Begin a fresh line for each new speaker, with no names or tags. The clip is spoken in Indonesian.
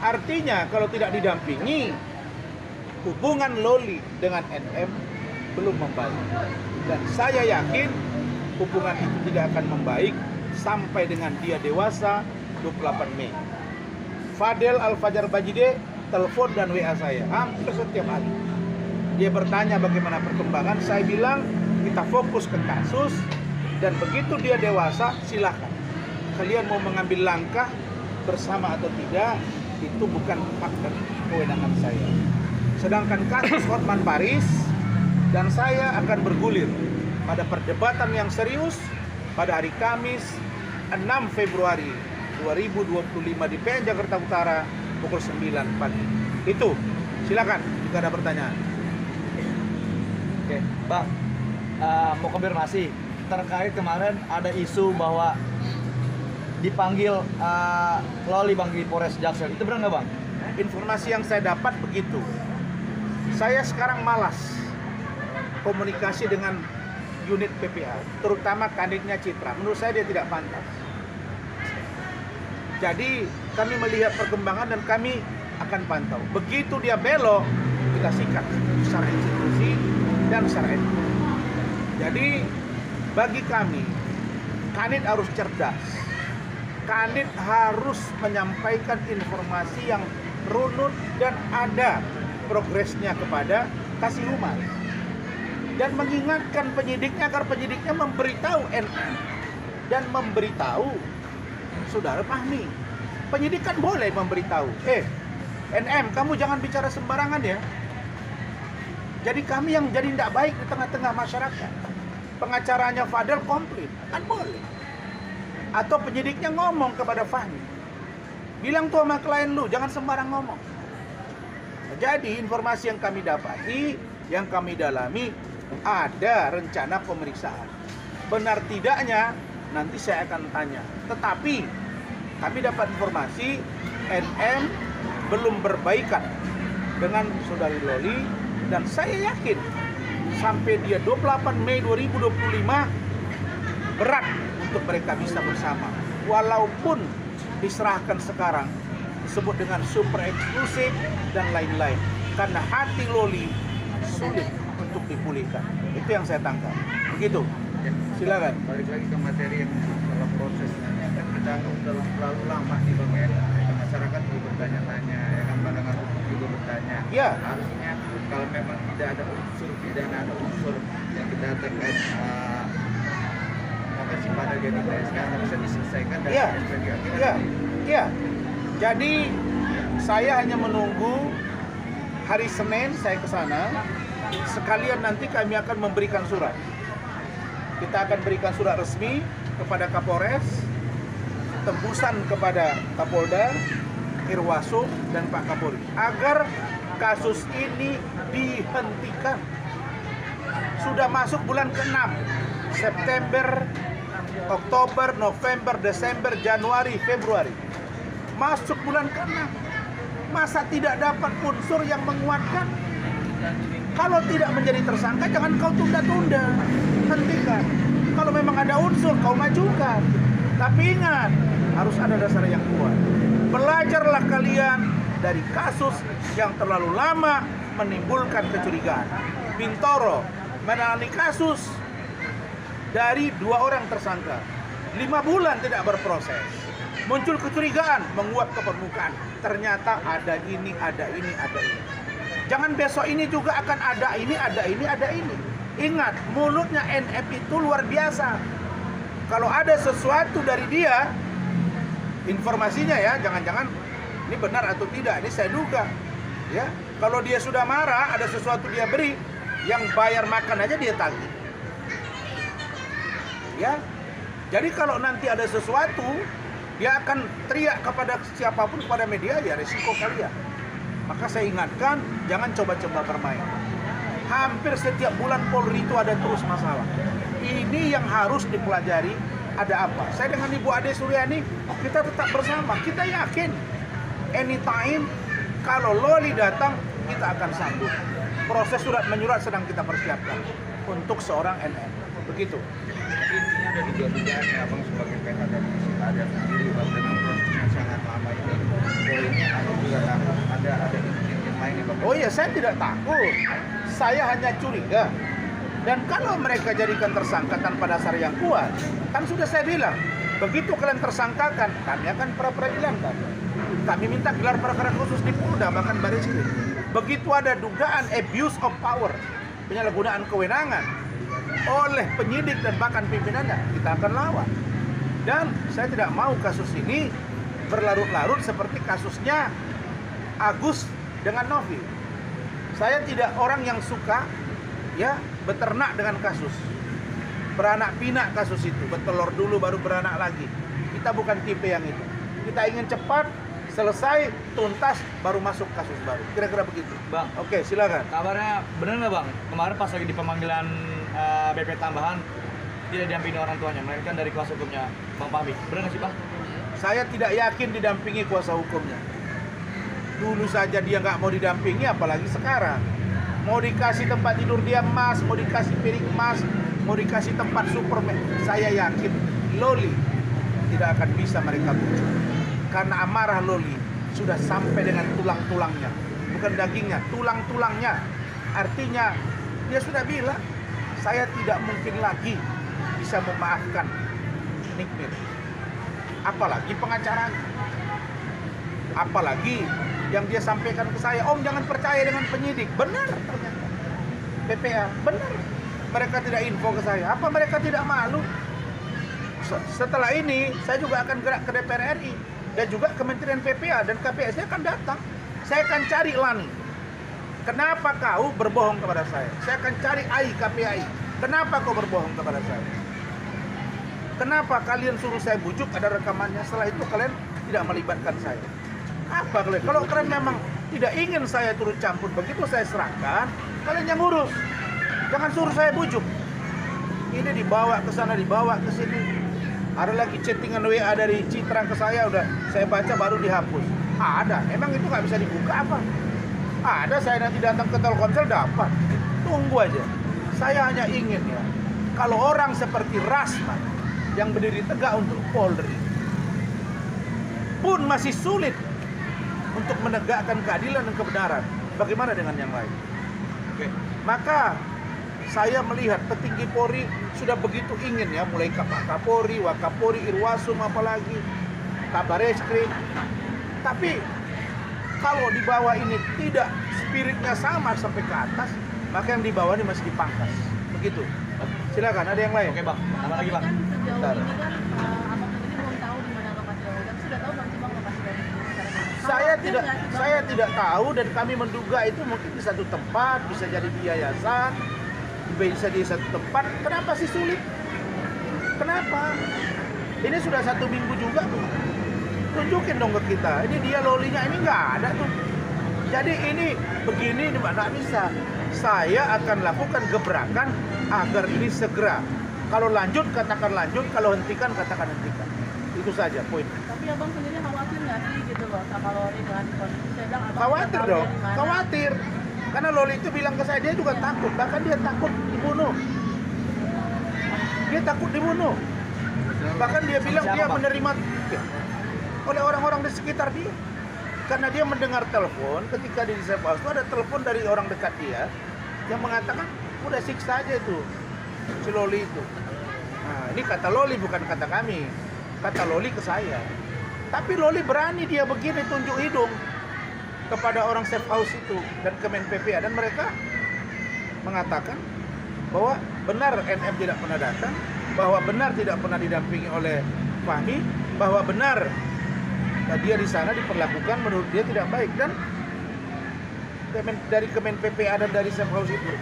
Artinya kalau tidak didampingi, hubungan Loli dengan NM belum membaik. Dan saya yakin hubungan itu tidak akan membaik sampai dengan dia dewasa 28 Mei. Fadel Al-Fajar Bajide telepon dan WA saya hampir setiap hari. Dia bertanya bagaimana perkembangan, saya bilang kita fokus ke kasus dan begitu dia dewasa silakan. Kalian mau mengambil langkah bersama atau tidak, itu bukan hak dan kewenangan saya. Sedangkan kasus Hotman Paris dan saya akan bergulir pada perdebatan yang serius pada hari Kamis 6 Februari 2025 di PN Jakarta Utara pukul 9 pagi. Itu, silakan jika ada pertanyaan.
Oke, Bang, mau konfirmasi terkait kemarin ada isu bahwa dipanggil Loli Bang di Polres Jaksel, itu benar nggak Bang?
Informasi yang saya dapat begitu. Saya sekarang malas komunikasi dengan unit PPA, terutama Kanitnya Citra. Menurut saya dia tidak pantas. Jadi kami melihat perkembangan dan kami akan pantau. Begitu dia belok, kita sikat secara institusi dan secara etik. Jadi bagi kami, Kanit harus cerdas. Kanit harus menyampaikan informasi yang runut dan ada progresnya kepada Kasih Humas. Dan mengingatkan penyidiknya agar penyidiknya memberitahu NM dan memberitahu Saudara Fahmi. Penyidik kan boleh memberitahu, NM kamu jangan bicara sembarangan ya. Jadi kami yang jadi tidak baik di tengah-tengah masyarakat. Pengacaranya Fadel komplit, kan boleh. Atau penyidiknya ngomong kepada Fahmi, bilang tuh sama klien lu jangan sembarang ngomong. Jadi informasi yang kami dapati, yang kami dalami, ada rencana pemeriksaan. Benar tidaknya nanti saya akan tanya. Tetapi kami dapat informasi NM belum berbaikan dengan Saudari Loli, dan saya yakin sampai dia 28 Mei 2025 berat untuk mereka bisa bersama. Walaupun diserahkan sekarang disebut dengan super eksklusif dan lain-lain, karena hati Loli sulit untuk dipulihkan. Itu yang saya tangkap. Begitu. Silakan.
Balik lagi ke materi yang dalam proses, kan kita udah terlalu lama di Bang ya. Masyarakat juga bertanya-tanya, ya kan, pandangan hukum juga bertanya.
Ya.
Harusnya kalau memang tidak ada unsur pidana, ada unsur yang kita terkait apa sih pada jadi PSK bisa diselesaikan dari SPG.
Iya. Jadi saya hanya menunggu hari Senin saya ke sana. Sekalian nanti kami akan memberikan surat. Kita akan berikan surat resmi kepada Kapolres, tembusan kepada Kapolda, Irwasum, dan Pak Kapolri agar kasus ini dihentikan. Sudah masuk bulan ke-6, September, Oktober, November, Desember, Januari, Februari. Masuk bulan ke-6. Masa tidak dapat unsur yang menguatkan? Kalau tidak menjadi tersangka, jangan kau tunda-tunda. Hentikan. Kalau memang ada unsur, kau majukan. Tapi ingat, harus ada dasar yang kuat. Belajarlah kalian dari kasus yang terlalu lama menimbulkan kecurigaan. Bintoro menangani kasus dari 2 orang tersangka, 5 bulan tidak berproses. Muncul kecurigaan, menguap ke permukaan. Ternyata ada ini, ada ini, ada ini. Jangan besok ini juga akan ada ini, ada ini, ada ini. Ingat, mulutnya NF itu luar biasa. Kalau ada sesuatu dari dia, informasinya ya, jangan-jangan ini benar atau tidak, ini saya duga. Ya, kalau dia sudah marah, ada sesuatu dia beri, yang bayar makan aja dia tagih. Ya, jadi kalau nanti ada sesuatu, dia akan teriak kepada siapapun, kepada media, ya resiko kalian. Maka saya ingatkan, jangan coba-coba bermain. Hampir setiap bulan Polri itu ada terus masalah. Ini yang harus dipelajari, ada apa. Saya dengan Ibu Ade Suryani, kita tetap bersama. Kita yakin, anytime kalau Loli datang, kita akan sambut. Proses surat menyurat sedang kita persiapkan untuk seorang NM. Begitu.
Intinya dari dugaan ya Abang sebagai pihak dari Ada sendiri, Bang, dengan proses yang sangat lama ini, poinnya harus juga
Oh iya, saya tidak takut. Saya hanya curiga. Dan kalau mereka jadikan tersangka tanpa dasar yang kuat, kan sudah saya bilang, begitu kalian tersangkakan, kami akan pra-peradilan kan. Kami minta gelar perkara khusus di Polda, bahkan Baris Krim. Begitu ada dugaan abuse of power, penyalahgunaan kewenangan oleh penyidik dan bahkan pimpinannya, kita akan lawan. Dan saya tidak mau kasus ini berlarut-larut seperti kasusnya Agus dengan Novi. Saya tidak orang yang suka ya beternak dengan kasus, beranak pinak kasus itu, bertelur dulu baru beranak lagi. Kita bukan tipe yang itu. Kita ingin cepat selesai, tuntas, baru masuk kasus baru. Kira-kira begitu.
Bang,
Oke, silakan.
kabarnya bener nggak Bang? Kemarin pas lagi di pemanggilan BP tambahan tidak didampingi orang tuanya, melainkan dari kuasa hukumnya Bang Fahmi. Bener nggak sih Bang?
Saya tidak yakin didampingi kuasa hukumnya. Dulu saja dia nggak mau didampingi, apalagi sekarang. Mau dikasih tempat tidur dia emas, mau dikasih piring emas, mau dikasih tempat Superman. Saya yakin Loli tidak akan bisa mereka bujuk. Karena amarah Loli sudah sampai dengan tulang-tulangnya. Bukan dagingnya, tulang-tulangnya. Artinya dia sudah bilang, saya tidak mungkin lagi bisa memaafkan Nick Mir. Apalagi pengacaranya. Apalagi yang dia sampaikan ke saya, Om jangan percaya dengan penyidik. Benar ternyata. PPA, benar. Mereka tidak info ke saya. Apa mereka tidak malu? Setelah ini, saya juga akan gerak ke DPR RI. Dan juga Kementerian PPA dan KPS akan datang. Saya akan cari Lani. Kenapa kau berbohong kepada saya? Saya akan cari AI, KPI. Kenapa kau berbohong kepada saya? Kenapa kalian suruh saya bujuk, ada rekamannya? Setelah itu kalian tidak melibatkan saya. Apa kalian? Kalau kalian memang tidak ingin saya turut campur, begitu saya serahkan, kalian yang ngurus. Jangan suruh saya bujuk. Ini dibawa ke sana, dibawa ke sini. Ada lagi chattingan WA dari Citra ke saya, udah saya baca baru dihapus. Ada, emang itu nggak bisa dibuka apa? Ada, saya nanti datang ke Telkomsel dapat. Tunggu aja. Saya hanya ingin ya, kalau orang seperti Rasman yang berdiri tegak untuk Polri pun masih sulit untuk menegakkan keadilan dan kebenaran, bagaimana dengan yang lain? Oke. Maka saya melihat petinggi Polri sudah begitu ingin ya, mulai Pak Kapolri, Wakapolri, Irwasum, apalagi Kabar Eskrim. Tapi kalau di bawah ini tidak spiritnya sama sampai ke atas, maka yang di bawah ini masih dipangkas. Begitu. Silakan, ada yang lain?
Oke Bang, tambah lagi Bang.
Kan sejauh
Bentar.
ini kan abang sendiri belum tahu di mana lokasi dari tapi sudah tahu belum sih Bang lokasi dari sekarang?
Saya tidak tahu, dan kami menduga itu mungkin di satu tempat, bisa jadi di yayasan, bisa di satu tempat. Kenapa sih sulit? Kenapa? Ini sudah 1 minggu juga tuh. Tunjukin dong ke kita. Ini dia Lolinya, ini nggak ada tuh. Jadi ini begini, ini nggak bisa. Saya akan lakukan gebrakan agar ini segera. Kalau lanjut katakan lanjut, kalau hentikan katakan hentikan. Itu saja poin.
Tapi abang sendiri khawatir nggak sih gitu loh sama Loli dengan kondisi saya bilang abang
Khawatir
tidak tahu
dong,
dia di mana.
khawatir. Karena Loli itu bilang ke saya, dia juga takut. Bahkan dia takut dibunuh. Dia takut dibunuh. Bahkan dia bilang
Siapa,
dia
Bang?
menerima oleh orang-orang di sekitar dia. Karena dia mendengar telepon, ketika di safe house itu ada telepon dari orang dekat dia yang mengatakan, udah siksa aja itu si Loli itu. Nah, ini kata Loli, bukan kata kami. Kata Loli ke saya. Tapi Loli berani dia begini tunjuk hidung kepada orang safe house itu dan Kemen PPA, dan mereka mengatakan bahwa benar NM tidak pernah datang, bahwa benar tidak pernah didampingi oleh Fahmi, bahwa benar dia di sana diperlakukan menurut dia tidak baik, dan dari Kemen PPA dan dari safe house itu